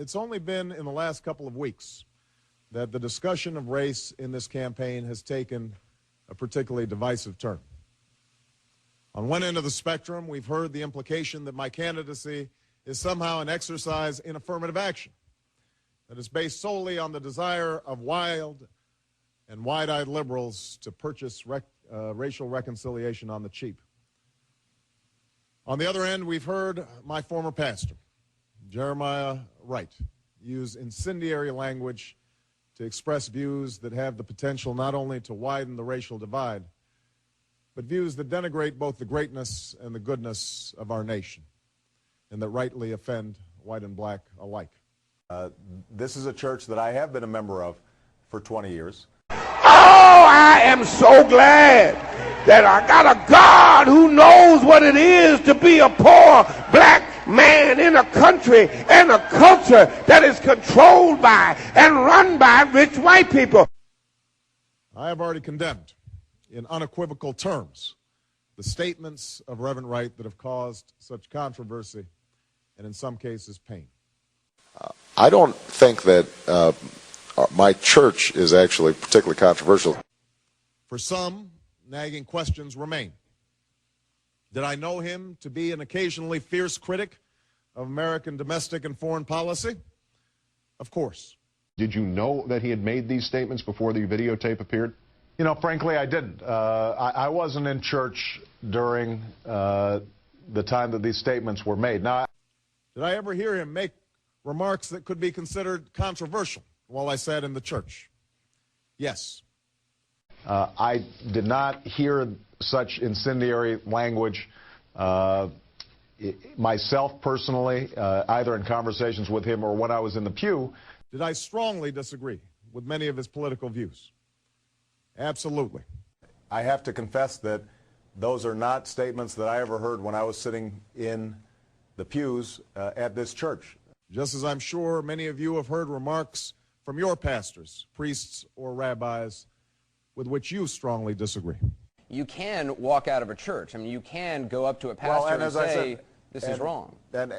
It's only been in the last couple of weeks that the discussion of race in this campaign has taken a particularly divisive turn. On one end of the spectrum, we've heard the implication that my candidacy is somehow an exercise in affirmative action that is based solely on the desire of wild and wide-eyed liberals to purchase racial reconciliation on the cheap. On the other end, we've heard my former pastor, Jeremiah Wright, use incendiary language to express views that have the potential not only to widen the racial divide, but views that denigrate both the greatness and the goodness of our nation, and that rightly offend white and black alike. This is a church that I have been a member of for 20 years. Oh, I am so glad that I got a God who knows what it is to be a poor black man in a country and a culture that is controlled by and run by rich white people. I have already condemned in unequivocal terms the statements of Reverend Wright that have caused such controversy and in some cases pain. I don't think that my church is actually particularly controversial. For some, nagging questions remain. Did I know him to be an occasionally fierce critic of American domestic and foreign policy? Of course. Did you know that he had made these statements before the videotape appeared? You know, frankly, I didn't. I wasn't in church during the time that these statements were made. Now, Did I ever hear him make remarks that could be considered controversial while I sat in the church? Yes. I did not hear such incendiary language myself personally, either in conversations with him or when I was in the pew. Did I strongly disagree with many of his political views? Absolutely. I have to confess that those are not statements that I ever heard when I was sitting in the pews at this church. Just as I'm sure many of you have heard remarks from your pastors, priests, or rabbis with which you strongly disagree. You can walk out of a church. I mean, you can go up to a pastor and say, this is wrong. And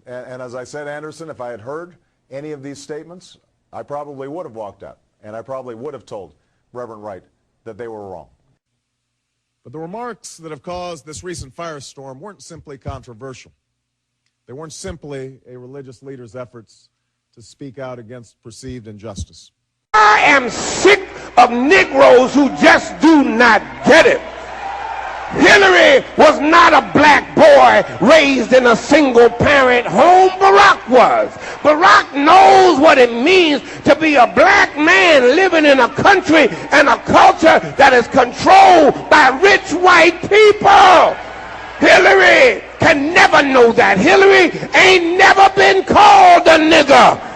as I said, Anderson, if I had heard any of these statements, I probably would have walked out, and I probably would have told Reverend Wright that they were wrong. But the remarks that have caused this recent firestorm weren't simply controversial. They weren't simply a religious leader's efforts to speak out against perceived injustice. I am sick of Negroes who just do not get it. Hillary was not a black boy raised in a single-parent home. Barak was. Barak knows what it means to be a black man living in a country and a culture that is controlled by rich white people. Hillary can never know that. Hillary ain't never been called a nigger.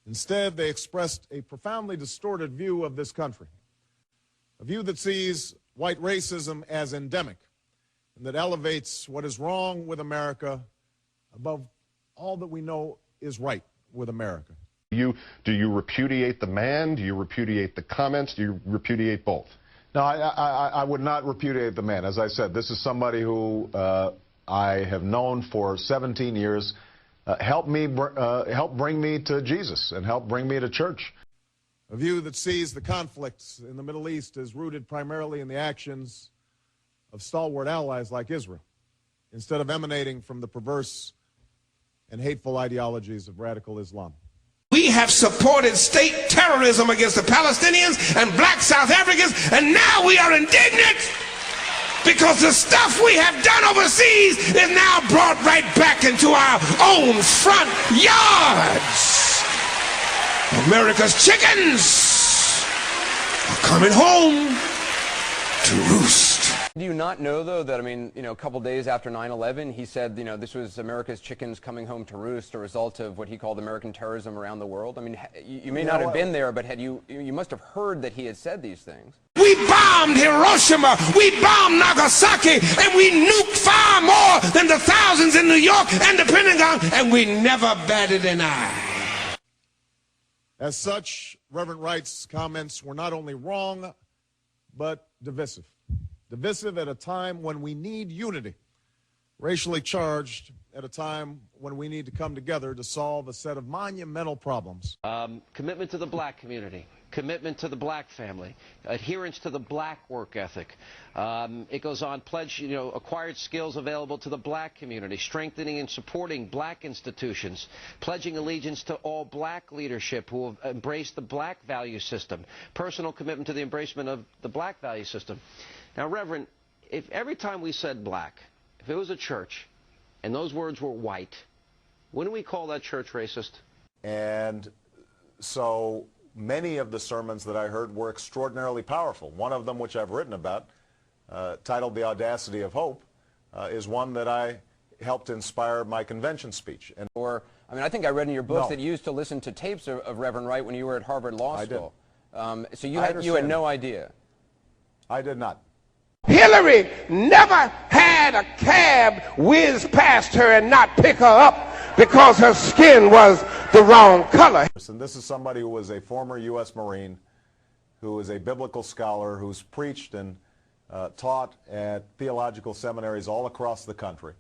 Instead, they expressed a profoundly distorted view of this country, a view that sees white racism as endemic and that elevates what is wrong with America above all that we know is right with America. Do you repudiate the man? Do you repudiate the comments? Do you repudiate both? No, I would not repudiate the man. As I said, this is somebody who I have known for 17 years, helped bring me to Jesus and helped bring me to church. A view that sees the conflicts in the Middle East as rooted primarily in the actions of stalwart allies like Israel, instead of emanating from the perverse and hateful ideologies of radical Islam. We have supported state terrorism against the Palestinians and black South Africans, and now we are indignant because the stuff we have done overseas is now brought right back into our own front yards. America's chickens are coming home to roost. Do you not know, though, that, I mean, you know, a couple days after 9/11, he said, you know, this was America's chickens coming home to roost, a result of what he called American terrorism around the world? I mean, you may not have been there, but you must have heard that he had said these things. We bombed Hiroshima, we bombed Nagasaki, and we nuked far more than the thousands in New York and the Pentagon, and we never batted an eye. As such, Reverend Wright's comments were not only wrong, but divisive. Divisive at a time when we need unity racially charged at a time when we need to come together to solve a set of monumental problems. Commitment to the black community, commitment to the black family, adherence to the black work ethic. It goes on, pledge, acquired skills available to the black community, strengthening and supporting black institutions, pledging allegiance to all black leadership who have embraced the black value system, personal commitment to the embracement of the black value system. Now, Reverend, if every time we said black, if it was a church, and those words were white, wouldn't we call that church racist? And so many of the sermons that I heard were extraordinarily powerful. One of them, which I've written about, titled The Audacity of Hope, is one that I helped inspire my convention speech. And I think I read in your books that you used to listen to tapes of Reverend Wright when you were at Harvard Law School. So you had no idea. I did not. Hillary never had a cab whiz past her and not pick her up because her skin was the wrong color. And this is somebody who was a former U.S. Marine, who is a biblical scholar, who's preached and taught at theological seminaries all across the country.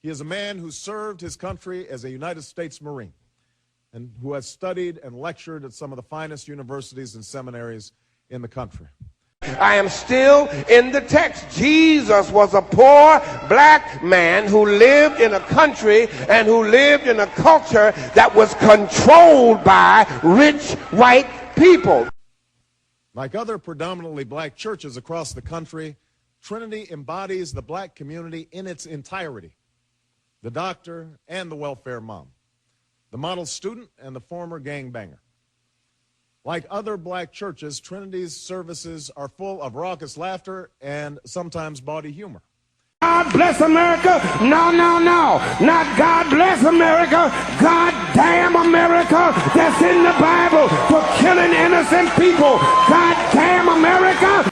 He is a man who served his country as a United States Marine and who has studied and lectured at some of the finest universities and seminaries in the country. I am still in the text. Jesus was a poor black man who lived in a country and who lived in a culture that was controlled by rich white people. Like other predominantly black churches across the country, Trinity embodies the black community in its entirety. The doctor and the welfare mom, the model student and the former gangbanger. Like other black churches, Trinity's services are full of raucous laughter and sometimes bawdy humor. God bless America. No, no, no. Not God bless America. God damn America. That's in the Bible for killing innocent people. God damn America.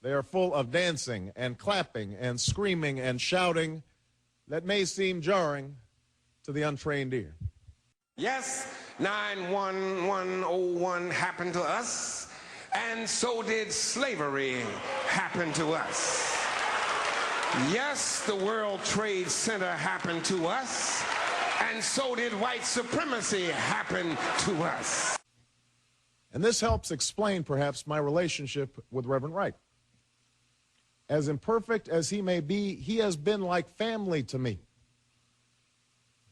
They are full of dancing and clapping and screaming and shouting that may seem jarring to the untrained ear. Yes, 9/11/01 happened to us, and so did slavery happen to us. Yes, the World Trade Center happened to us, and so did white supremacy happen to us. And this helps explain, perhaps, my relationship with Reverend Wright. As imperfect as he may be, he has been like family to me.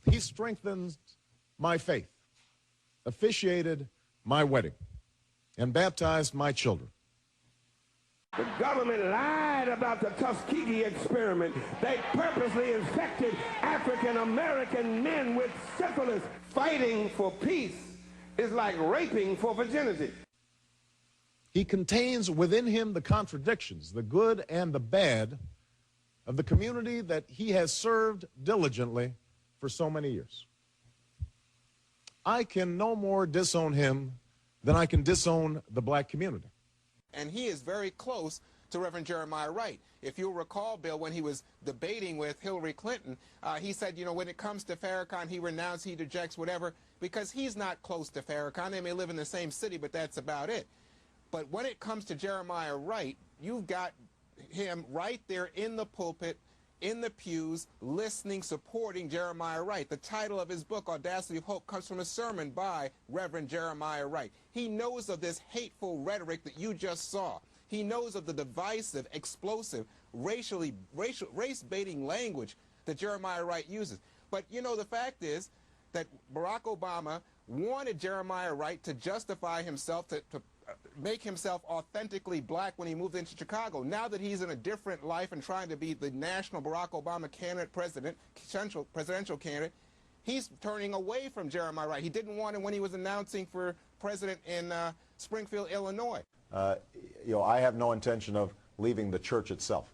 He strengthens my faith, officiated my wedding, and baptized my children. The government lied about the Tuskegee experiment. They purposely infected African-American men with syphilis. Fighting for peace is like raping for virginity. He contains within him the contradictions, the good and the bad, of the community that he has served diligently for so many years. I can no more disown him than I can disown the black community. And he is very close to Reverend Jeremiah Wright. If you'll recall, Bill, when he was debating with Hillary Clinton, he said, when it comes to Farrakhan, he renounced, he rejects, whatever, because he's not close to Farrakhan. They may live in the same city, but that's about it. But when it comes to Jeremiah Wright, you've got him right there in the pulpit, in the pews, listening, supporting Jeremiah Wright. The title of his book, Audacity of Hope, comes from a sermon by Reverend Jeremiah Wright. He knows of this hateful rhetoric that you just saw. He knows of the divisive, explosive, race-baiting language that Jeremiah Wright uses. But, the fact is that Barack Obama wanted Jeremiah Wright to justify himself, to make himself authentically black when he moved into Chicago. Now that he's in a different life and trying to be the national Barack Obama presidential candidate, he's turning away from Jeremiah Wright. He didn't want him when he was announcing for president in Springfield, Illinois. I have no intention of leaving the church itself.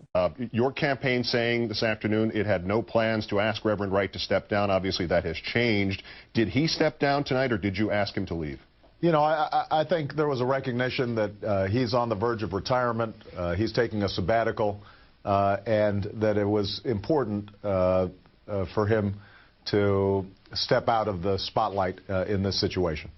Your campaign saying this afternoon it had no plans to ask Reverend Wright to step down. Obviously, that has changed. Did he step down tonight, or did you ask him to leave? I think there was a recognition that he's on the verge of retirement, he's taking a sabbatical, and that it was important for him to step out of the spotlight in this situation.